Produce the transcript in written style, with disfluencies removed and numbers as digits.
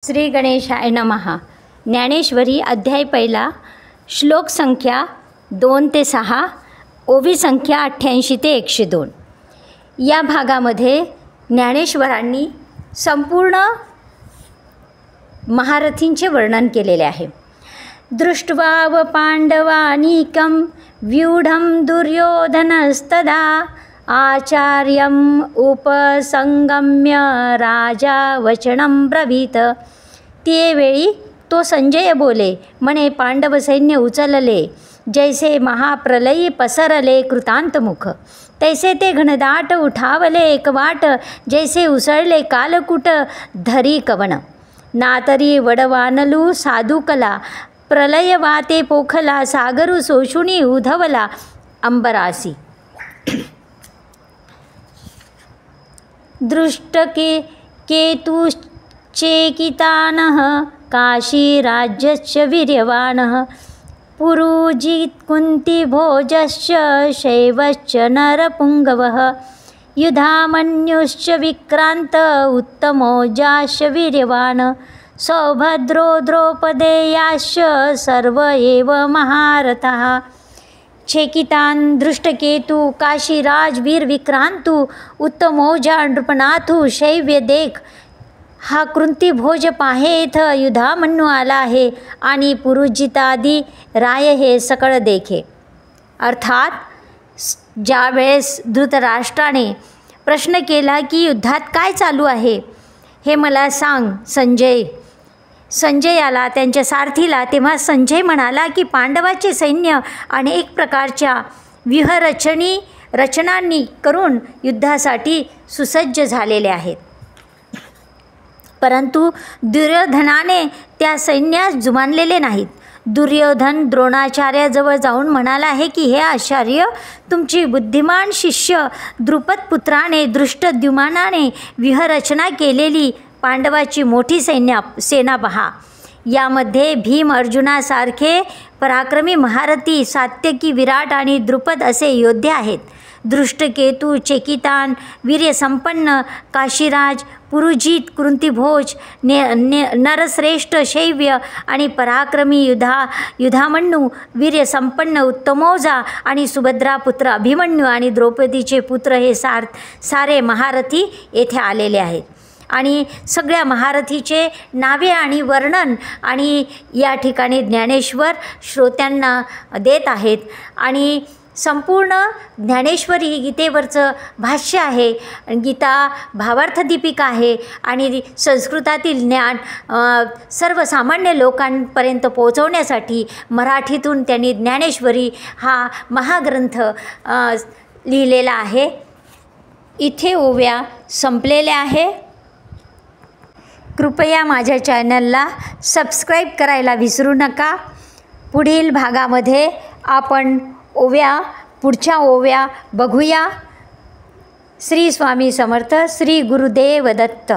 श्री गणेशाय नमः। ज्ञानेश्वरी अध्याय पहिला, श्लोक संख्या 2 ते 6, ओवी संख्या 88 ते 102। या भागामध्ये ज्ञानेश्वरांनी संपूर्ण महारथींचे वर्णन केलेले आहे। दृष्ट्वा व पांडवानीकं व्यूढं दुर्योधनस्तदा आचार्यम् उपसंगम्य राजा वचनं ब्रवीत। त्यावेळी तो संजय बोले, म्हणे पांडव सैन्य उचलले, जैसे महाप्रलयी पसरले कृतांतमुख, तैसे ते घनदाट उठावले एकवाट, जैसे उसळले कालकूट धरी कवन। नातरी वडवानलू साधुकला, प्रलय वाते पोखला, सागरू सोशुनी उधवला अंबरासी। दृष्टके केतुश्चेकितानः काशीराज्यश्च वीर्यवानः, पुरुजित् कुन्तिभोजश्च शैवश्च नरपुङ्गवः, युधामन्युश्च विक्रान्त उत्तमोजाश्च वीर्यवान्, सौभद्रो द्रौपदेयाश्च सर्व एव महारथाः। चेकितान, दृष्टकेतु, काशीराज, वीर विक्रांतु, उत्तमौजा, नृपनाथु, शैव्य देख, हा कुंतीभोज पाहेथ, युधामन्यू आला आहे आणि पुरुजितादी राय हे सकळ देखे। अर्थात ज्यावेळेस धृतराष्ट्राने प्रश्न केला की युद्धात काय चालू आहे हे मला सांग संजयाला, त्यांच्या सारथीला, तेव्हा संजय म्हणाला की पांडवाचे सैन्य अनेक प्रकारच्या रचनांनी करून युद्धासाठी सुसज्ज झालेले आहेत, परंतु दुर्योधनाने त्या सैन्यास जुमानलेले नाहीत। दुर्योधन द्रोणाचार्याजवळ जाऊन म्हणाला आहे की हे आचार्य, तुमची बुद्धिमान शिष्य द्रुपदपुत्राने दृष्टद्युम्नाने व्यूहरचना केलेली पांडवाची मोठी सेना पहा। यामध्ये भीम, अर्जुनासारखे पराक्रमी महारथी, सात्यकी, विराट आणि द्रुपद असे योद्धे आहेत। दृष्टकेतू, चेकितान, वीर्यसंपन्न काशीराज, पुरुजित, कुंतीभोज, नरश्रेष्ठ शैव्य आणि पराक्रमी युधामन्यू, वीर्यसंपन्न उत्तमौजा आणि सुभद्रापुत्र अभिमन्यू आणि द्रौपदीचे पुत्र हे सारे महारथी येथे आलेले आहेत। आणि सगळ्या महारथीचे नावे आणि वर्णन आणि या ठिकाणी ज्ञानेश्वर श्रोत्यांना देत आहेत। आणि संपूर्ण ज्ञानेश्वरी गीतेवरचं भाष्य आहे, गीता भावार्थ दीपिका आहे आणि संस्कृतातील ज्ञान सर्वसामान्य लोकांपर्यंत पोहोचवण्यासाठी मराठीतून त्यांनी ज्ञानेश्वरी हा महाग्रंथ लिहिलेला आहे। इथे ओव्या संपलेल्या आहे। कृपया माझ्या चॅनलला सबस्क्राईब करायला विसरू नका। पुढील भागामध्ये आपण पुढच्या ओव्या बघूया। श्री स्वामी समर्थ, श्री गुरुदेव दत्त।